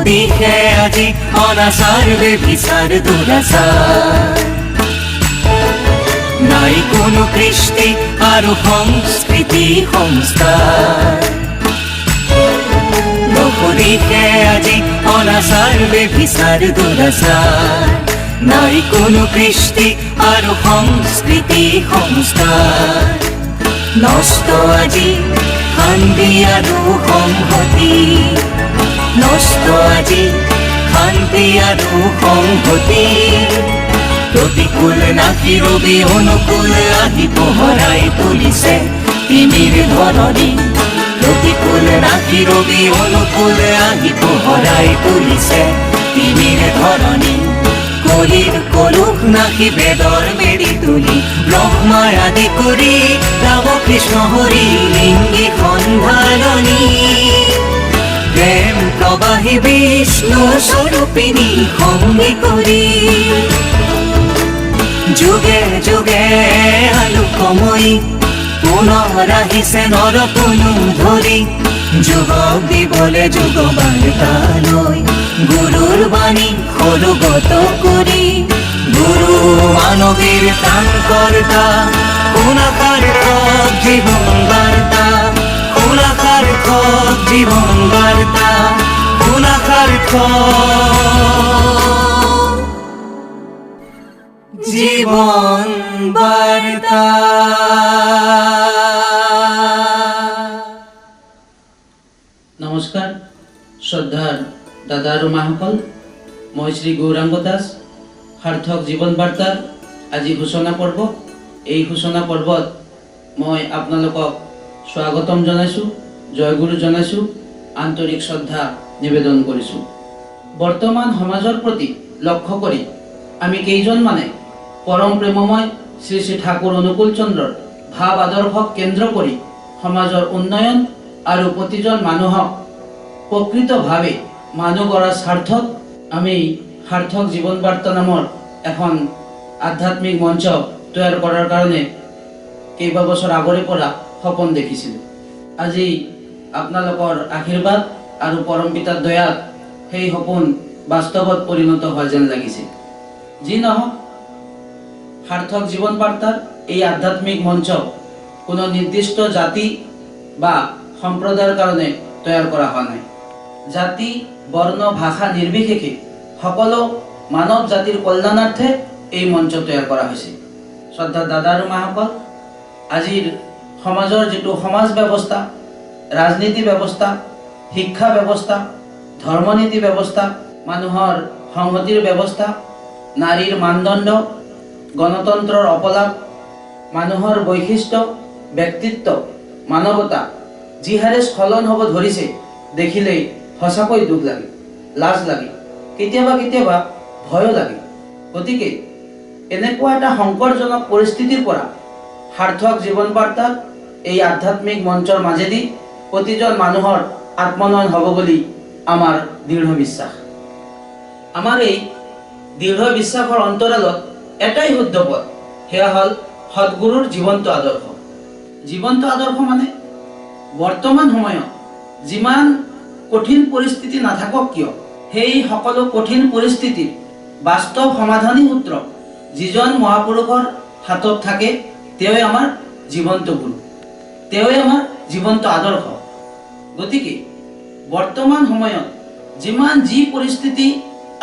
দিশে আজি অনাচাৰ বেভিচাৰ দুৰাচাৰ নাই কোনো কৃষ্টি আৰু সংস্কৃতি সংস্কাৰ দিশে আজি অনাচাৰ বেভিচাৰ দুৰাচাৰ নাই কোনো কৃষ্টি আৰু সংস্কৃতি সংস্কাৰ নষ্ট আজি শান্তি আৰু সংহতি নষ্ট আজি শান্তি আৰু সংহতি প্ৰতিকূল নাকি ৰবি অনুকূল আহি পোহৰাই তুলিছে তিমিৰ ধৰণী প্ৰতিকূল নাকি ৰবি অনুকূল আহি পোহৰাই তুলিছে তিমিৰ ধৰণী কলিৰ কলুষ নাকি বেদৰ মেৰি তুলি ব্ৰহ্মাৰ আদি কৰি ৰাম কৃষ্ণ হৰি লিংগী সন্ধাননী প্ৰেম প্ৰবাহী বিষ্ণু স্বৰূপিণী সংগী কৰি যুগে যুগে আলোকময়ী পুনৰ আহিছে নৰ কোনো ধৰি যুগক দিবলে যুগ বাৰ্তা লৈ গুৰুৰ বাণী সৰুগত কৰি গুৰু মানৱীৰ প্ৰাণ কৰ্তা শুনাসাৰ্থক জীৱন বাৰ্তা শুনাসাৰ্থক জীৱন বাৰ্তা শুনাসাৰ্থক জীৱন বাৰ্তা। নমস্কাৰ শ্ৰদ্ধাৰ দাদা আৰু মাসকল, মই শ্ৰী গৌৰাংগ দাস। সাৰ্থক জীৱন বাৰ্তাৰ আজি সূচনা পৰ্ব। এই সূচনা পৰ্বত মই আপোনালোকক স্বাগতম জনাইছোঁ, জয়গুৰু জনাইছোঁ, আন্তৰিক শ্ৰদ্ধা নিবেদন কৰিছোঁ। বৰ্তমান সমাজৰ প্ৰতি লক্ষ্য কৰি আমি কেইজনমানে পৰম প্ৰেমময় শ্ৰী শ্ৰী ঠাকুৰ অনুকূল চন্দ্ৰৰ ভাৱ আদৰ্শক কেন্দ্ৰ কৰি সমাজৰ উন্নয়ন আৰু প্ৰতিজন মানুহক প্ৰকৃতভাৱে মানুহ গঢ়াৰ স্বাৰ্থত আমি সাৰ্থক জীৱন বাৰ্তা নামৰ এখন আধ্যাত্মিক মঞ্চ তৈয়াৰ কৰাৰ কাৰণে কেইবাবছৰ আগৰে পৰা সপোন দেখিছিলোঁ। আজি আপোনালোকৰ আশীৰ্বাদ আৰু পৰম পিতাৰ দয়াত সেই সপোন বাস্তৱত পৰিণত হোৱা যেন লাগিছে। যি নহওক, সাৰ্থক জীৱন বাৰ্তাৰ এই আধ্যাত্মিক মঞ্চ কোনো নিৰ্দিষ্ট জাতি বা সম্প্ৰদায়ৰ কাৰণে তৈয়াৰ কৰা হোৱা নাই। জাতি, বৰ্ণ, ভাষা নিৰ্বিশেষে সকলো মানৱ জাতিৰ কল্যাণাৰ্থে এই মঞ্চ তৈয়াৰ কৰা হৈছে। শ্ৰদ্ধা দাদা আৰু মাসকল, আজিৰ সমাজৰ যিটো সমাজ ব্যৱস্থা, ৰাজনীতি ব্যৱস্থা, শিক্ষা ব্যৱস্থা, ধৰ্মনীতি ব্যৱস্থা, মানুহৰ সংহতিৰ ব্যৱস্থা, নাৰীৰ মানদণ্ড, গণতন্ত্ৰৰ অপলাপ, মানুহৰ বৈশিষ্ট্য, ব্যক্তিত্ব, মানৱতা যি হাৰে স্খলন হ'ব ধৰিছে দেখিলেই সঁচাকৈ দুখ লাগে, লাজ লাগে, কেতিয়াবা কেতিয়াবা ভয়ো লাগে। গতিকে এনেকুৱা এটা সংকটজনক পৰিস্থিতিৰ পৰা সাৰ্থক জীৱন বাৰ্তাৰ এই আধ্যাত্মিক মঞ্চৰ মাজেদি প্ৰতিজন মানুহৰ আত্মনয়ন হ'ব বুলি আমাৰ দৃঢ় বিশ্বাস। আমাৰ এই দৃঢ় বিশ্বাসৰ অন্তৰালত এটাই শুদ্ধ পথ, সেয়া হ'ল সৎগুৰুৰ জীৱন্ত আদৰ্শ। জীৱন্ত আদৰ্শ মানে বৰ্তমান সময়ত যিমান কঠিন পৰিস্থিতি নাথাকক কিয়, সেই সকলো কঠিন পৰিস্থিতিৰ বাস্তৱ সমাধানী সূত্ৰ যিজন মহাপুৰুষৰ হাতত থাকে তেওঁৱে আমাৰ জীৱন্ত গুৰু, তেওঁৱে আমাৰ জীৱন্ত আদৰ্শ। গতিকে বৰ্তমান সময়ত যিমান যি পৰিস্থিতি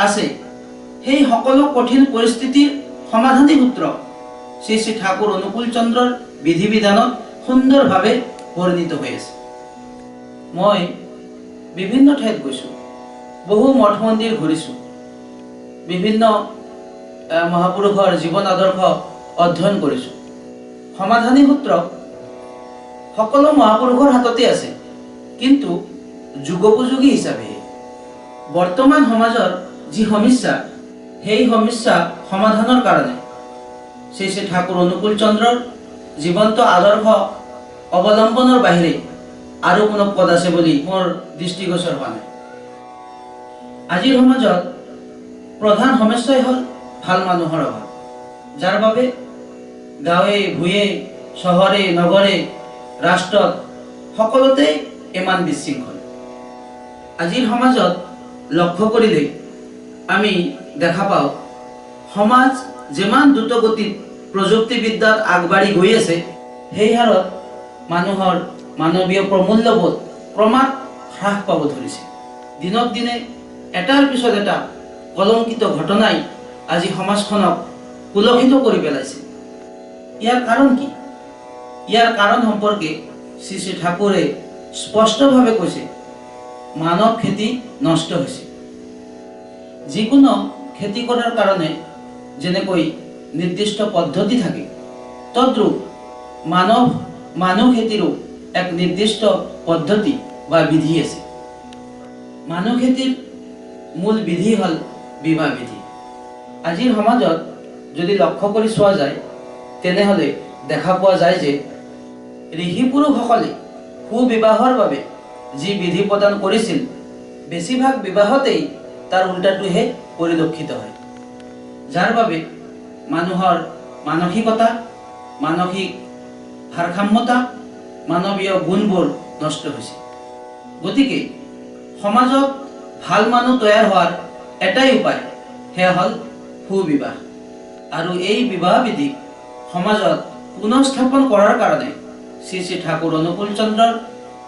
আছে সেই সকলো কঠিন পৰিস্থিতিৰ সমাধানী সূত্ৰ শ্ৰী শ্ৰী ঠাকুৰ অনুকূল চন্দ্ৰৰ বিধি বিধানত সুন্দৰভাৱে বৰ্ণিত হৈ আছে। মই বিভিন্ন ঠাইত গৈছোঁ, বহু মঠ মন্দিৰ ঘূৰিছোঁ, বিভিন্ন মহাপুৰুষৰ জীৱন আদৰ্শ অধ্যয়ন কৰিছোঁ। সমাধানী সূত্ৰ সকলো মহাপুৰুষৰ হাততে আছে, কিন্তু যুগোপযোগী হিচাপে বৰ্তমান সমাজৰ যি সমস্যা সেই সমস্যা সমাধানৰ কাৰণে শ্ৰী শ্ৰী ঠাকুৰ অনুকূল চন্দ্ৰৰ জীৱন্ত আদৰ্শ অৱলম্বনৰ বাহিৰে আৰু কোনো পদ আছে বুলি মোৰ দৃষ্টিগোচৰ হোৱা নাই। আজিৰ সমাজত প্ৰধান সমস্যাই হ'ল ভাল মানুহৰ অভাৱ, যাৰ বাবে গাঁৱে ভূঞে চহৰে নগৰে ৰাষ্ট্ৰত সকলোতে ইমান বিশৃংখল। আজিৰ সমাজত লক্ষ্য কৰিলে আমি দেখা পাওঁ, সমাজ যিমান দ্ৰুতগতিত প্ৰযুক্তিবিদ্যাত আগবাঢ়ি গৈ আছে, সেই হাৰত মানুহৰ মানৱীয় প্ৰমূল্যবোধ ক্ৰমাৎ হ্ৰাস পাব ধৰিছে। দিনক দিনে এটাৰ পিছত এটা কলংকিত ঘটনাই আজি সমাজখনক কুলসিত কৰি পেলাইছে। ইয়াৰ কাৰণ কি? ইয়াৰ কাৰণ সম্পৰ্কে শ্ৰী শ্ৰী ঠাকুৰে স্পষ্টভাৱে কৈছে, মানৱ খেতি নষ্ট হৈছে। যিকোনো খেতি কৰাৰ কাৰণে যেনেকৈ নিৰ্দিষ্ট পদ্ধতি থাকে, তদ্ৰূপ মানুহ খেতিৰো এক নিৰ্দিষ্ট পদ্ধতি বা বিধি আছে। মানুহ খেতিৰ মূল বিধি হ'ল বিবাহ বিধি। আজিৰ সমাজত যদি লক্ষ্য কৰি চোৱা যায়, তেনেহ'লে দেখা পোৱা যায় যে ঋষি পুৰুষসকলে সুবিবাহৰ বাবে যি বিধি প্ৰদান কৰিছিল, বেছিভাগ বিবাহতেই তাৰ উল্টাটোহে পৰিলক্ষিত হয়, যাৰ বাবে মানুহৰ মানসিকতা, মানসিক ভাৰসাম্যতা, মানৱীয় গুণবোৰ নষ্ট হৈছে। গতিকে সমাজত ভাল মানুহ তৈয়াৰ হোৱাৰ এটাই উপায়, সেয়া হ'ল সুবিবাহ। আৰু এই বিবাহ বিধিক সমাজত পুনঃস্থাপন কৰাৰ কাৰণে শ্ৰী শ্ৰী ঠাকুৰ অনুকূল চন্দ্ৰৰ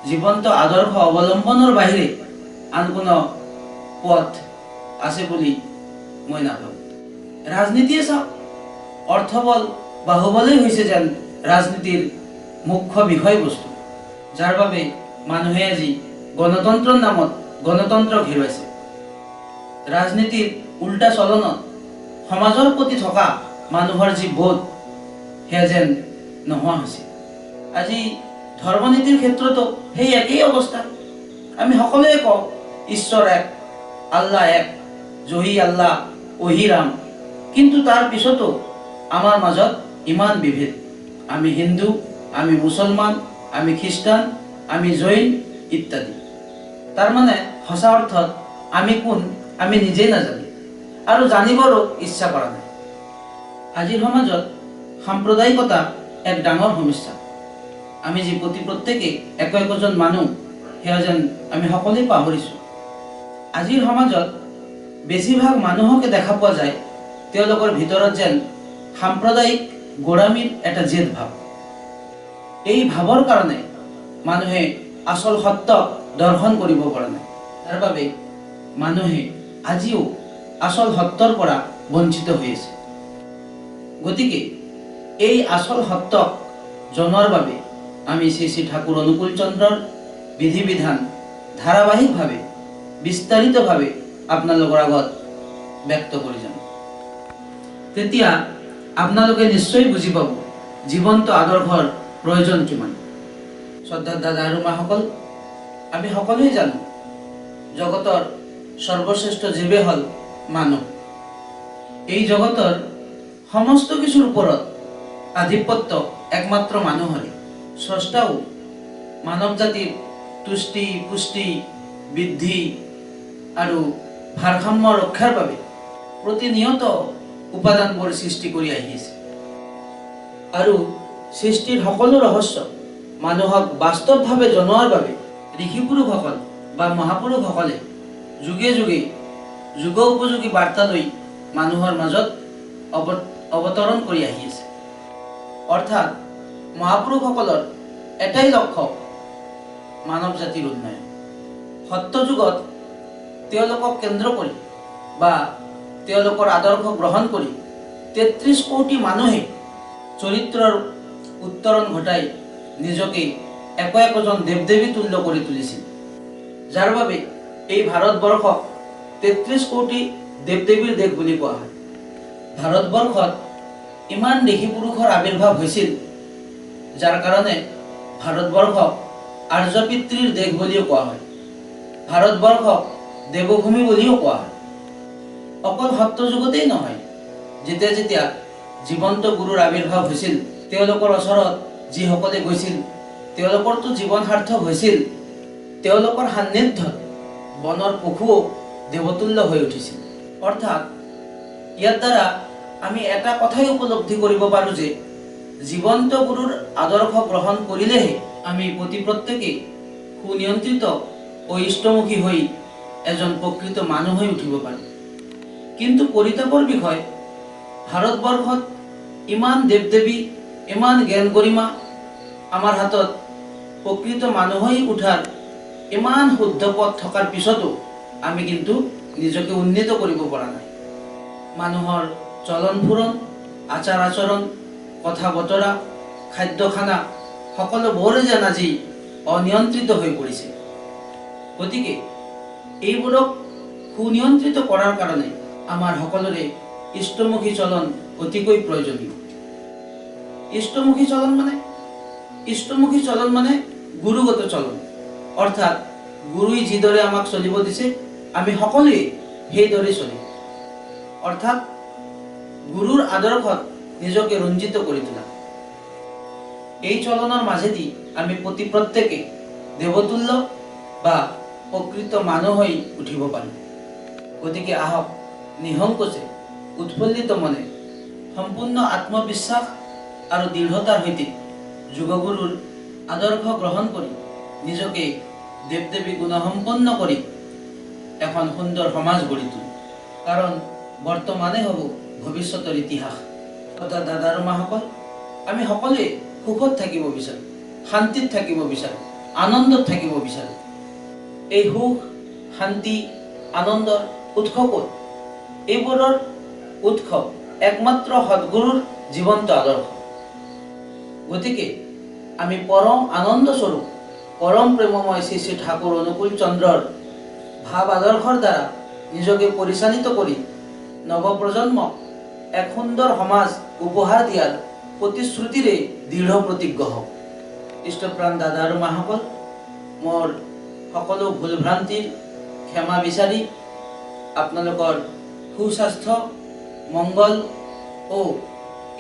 জীৱন্ত আদৰ্শ অৱলম্বনৰ বাহিৰে আন কোনো পথ আছে বুলি মই নাভাবোঁ। ৰাজনীতিয়ে চাওক, অৰ্থবল বাহুবলেই হৈছে যেন ৰাজনীতিৰ মুখ্য বিষয়বস্তু, যাৰ বাবে মানুহে আজি গণতন্ত্ৰৰ নামত গণতন্ত্ৰক হেৰুৱাইছে। ৰাজনীতিৰ উল্টা চলনত সমাজৰ প্ৰতি থকা মানুহৰ যি বোধ, সেয়া যেন নোহোৱা হৈছে। আজি ধৰ্মনীতিৰ ক্ষেত্ৰতো সেই একেই অৱস্থা। আমি সকলোৱে কওঁ ঈশ্বৰ এক, আল্লাহ এক, জহি আল্লাহ ওহি ৰাম, কিন্তু তাৰ পিছতো আমাৰ মাজত ইমান বিভেদ। আমি হিন্দু, আমি মুছলমান, আমি খ্ৰীষ্টান, আমি জৈন ইত্যাদি। তাৰমানে সঁচা অৰ্থত আমি কোন আমি নিজেই নাজানো আৰু জানিবৰো ইচ্ছা কৰা নাই। আজিৰ সমাজত সাম্প্ৰদায়িকতা এক ডাঙৰ সমস্যা। আমি যি প্ৰত্যেকে একোজন মানুহ, সেয়া যেন আমি সকলোৱে পাহৰিছোঁ। আজিৰ সমাজত বেছিভাগ মানুহকে দেখা পোৱা যায়, তেওঁলোকৰ ভিতৰত যেন সাম্প্ৰদায়িক গোড়ামীৰ এটা জেদ ভাৱ। এই ভাৱৰ কাৰণে মানুহে আচল সত্যক দৰ্শন কৰিব পৰা নাই। তাৰ বাবে মানুহে আজিও আচল সত্যৰ পৰা বঞ্চিত হৈ আছে। গতিকে এই আচল সত্যক জনোৱাৰ বাবে আমি শ্ৰী শ্ৰী ঠাকুৰ অনুকূল চন্দ্ৰৰ বিধি বিধান ধাৰাবাহিকভাৱে বিস্তাৰিতভাৱে আপোনালোকৰ আগত ব্যক্ত কৰি যাম। তেতিয়া আপোনালোকে নিশ্চয় বুজি পাব জীৱন্ত আদৰ্শৰ প্ৰয়োজন কিমান। শ্ৰদ্ধাৰ দাদা আৰু মাসকল, আমি সকলোৱে জানো জগতৰ সৰ্বশ্ৰেষ্ঠ জীৱে হ'ল মানুহ। এই জগতৰ সমস্ত কিছুৰ ওপৰত আধিপত্য একমাত্ৰ মানুহৰে। স্ৰষ্টাও মানৱ জাতিৰ তুষ্টি, পুষ্টি, বৃদ্ধি আৰু ভাৰসাম্য ৰক্ষাৰ বাবে প্ৰতিনিয়ত উপাদানবোৰ সৃষ্টি কৰি আহিছে। আৰু সৃষ্টিৰ সকলো ৰহস্য মানুহক বাস্তৱভাৱে জনোৱাৰ বাবে ঋষি পুৰুষসকল বা মহাপুৰুষসকলে যুগে যুগে যুগ উপযোগী বাৰ্তা লৈ মানুহৰ মাজত অৱতৰণ কৰি আহি আছে। অৰ্থাৎ মহাপুৰুষসকলৰ এটাই লক্ষ্য, মানৱ জাতিৰ উন্নয়ন। সত্য যুগত তেওঁলোকক কেন্দ্ৰ কৰি বা তেওঁলোকৰ আদৰ্শ গ্ৰহণ কৰি ৩৩ কোটি মানুহে চৰিত্ৰৰ উত্তৰণ ঘটাই নিজকে একোজন দেৱ দেৱী তুল্য কৰি তুলিছিল, যাৰ বাবে এই ভাৰতবৰ্ষক ৩৩ কোটি দেৱ দেৱীৰ দেশ বুলি কোৱা হয়। ভাৰতবৰ্ষত ইমান ঋষি পুৰুষৰ আৱিৰ্ভাৱ হৈছিল, যাৰ কাৰণে ভাৰতবৰ্ষক আৰ্য পিতৃৰ দেশ বুলিও কোৱা হয়, ভাৰতবৰ্ষক দেৱভূমি বুলিও কোৱা হয়। অকল সত্য যুগতেই নহয়, যেতিয়া যেতিয়া জীৱন্ত গুৰুৰ আৱিৰ্ভাৱ হৈছিল, তেওঁলোকৰ ওচৰত যিসকলে গৈছিল তেওঁলোকৰতো জীৱন সাৰ্থক হৈছিল। তেওঁলোকৰ সান্নিধ্যত বনৰ পশুও দেৱতুল্য হৈ উঠিছিল। অৰ্থাৎ ইয়াৰ দ্বাৰা আমি এটা কথাই উপলব্ধি কৰিব পাৰোঁ যে জীৱন্ত গুৰুৰ আদৰ্শ গ্ৰহণ কৰিলেহে আমি প্ৰতি প্ৰত্যেকেই সুনিয়ন্ত্ৰিত ও ইষ্টমুখী হৈ এজন প্ৰকৃত মানুহ হৈ উঠিব পাৰোঁ। কিন্তু পৰিতাপৰ বিষয়, ভাৰতবৰ্ষত ইমান দেৱ দেৱী, ইমান জ্ঞান গৰিমা, আমাৰ হাতত প্ৰকৃত মানুহ হৈ উঠাৰ ইমান শুদ্ধ পথ থকাৰ পিছতো আমি কিন্তু নিজকে উন্নীত কৰিব পৰা নাই। মানুহৰ চলন ফুৰণ, আচাৰ আচৰণ, কথা বতৰা, খাদ্য খানা সকলোবোৰে যেন আজি অনিয়ন্ত্ৰিত হৈ পৰিছে। গতিকে এইবোৰক সুনিয়ন্ত্ৰিত কৰাৰ কাৰণে আমাৰ সকলোৰে ইষ্টমুখী চলন অতিকৈ প্ৰয়োজনীয়। ইষ্টমুখী চলন মানে গুৰুগত চলন। অৰ্থাৎ গুৰুই যিদৰে আমাক চলিব দিছে আমি সকলোৱে সেইদৰে চলিম। অৰ্থাৎ গুৰুৰ আদৰ্শত নিজকে ৰঞ্জিত কৰি তোলা। এই চলনৰ মাজেদি আমি প্ৰতি প্ৰত্যেকে দেৱতুল্য বা প্ৰকৃত মানুহ হৈ উঠিব পাৰিম। গতিকে আহক নিসংকোচে, উৎফুল্লিত মনে, সম্পূৰ্ণ আত্মবিশ্বাস আৰু দৃঢ়তাৰ সৈতে যোগগুৰুৰ আদৰ্শ গ্ৰহণ কৰি নিজকে দেৱ দেৱী গুণসম্পন্ন কৰি এখন সুন্দৰ সমাজ গঢ়ি তোলোঁ। কাৰণ বৰ্তমানে হ'ব ভৱিষ্যতৰ ইতিহাস। অৰ্থাৎ দাদা আৰু মাসকল, আমি সকলোৱে সুখত থাকিব বিচাৰোঁ, শান্তিত থাকিব বিচাৰোঁ, আনন্দত থাকিব বিচাৰোঁ। এই সুখ, শান্তি, আনন্দৰ উৎস ক'ত? এইবোৰৰ উৎস একমাত্ৰ সদ্গুৰুৰ জীৱন্ত আদৰ্শ। গতিকে আমি পৰম আনন্দ স্বৰূপ, পৰম প্ৰেমময় শ্ৰী শ্ৰী ঠাকুৰ অনুকূল চন্দ্ৰৰ ভাৱ আদৰ্শৰ দ্বাৰা নিজকে পৰিচালিত কৰি নৱপ্ৰজন্মক এক সুন্দৰ সমাজ উপহাৰ দিয়াৰ প্ৰতিশ্ৰুতিৰে দৃঢ় প্ৰতিজ্ঞ হওক। ইষ্টপ্ৰাণ দাদা আৰু মাসকল, মোৰ সকলো ভুল ভ্ৰান্তিৰ ক্ষমা বিচাৰি আপোনালোকৰ সুস্বাস্থ্য, মংগল ও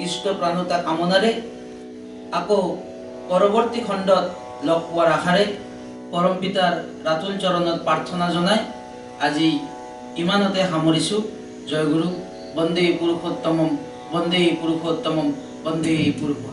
ইষ্টপ্ৰাণতা কামনাৰে আকৌ পৰৱৰ্তী খণ্ডত লগ পোৱাৰ আশাৰে পৰম পিতাৰ ৰাতুল চৰণত প্ৰাৰ্থনা জনাই আজি ইমানতে সামৰিছোঁ। জয় গুৰু। বন্দে পুৰুষোত্তমম, বন্দে পুৰুষোত্তমম, বন্দে পুৰুষোত্তমম।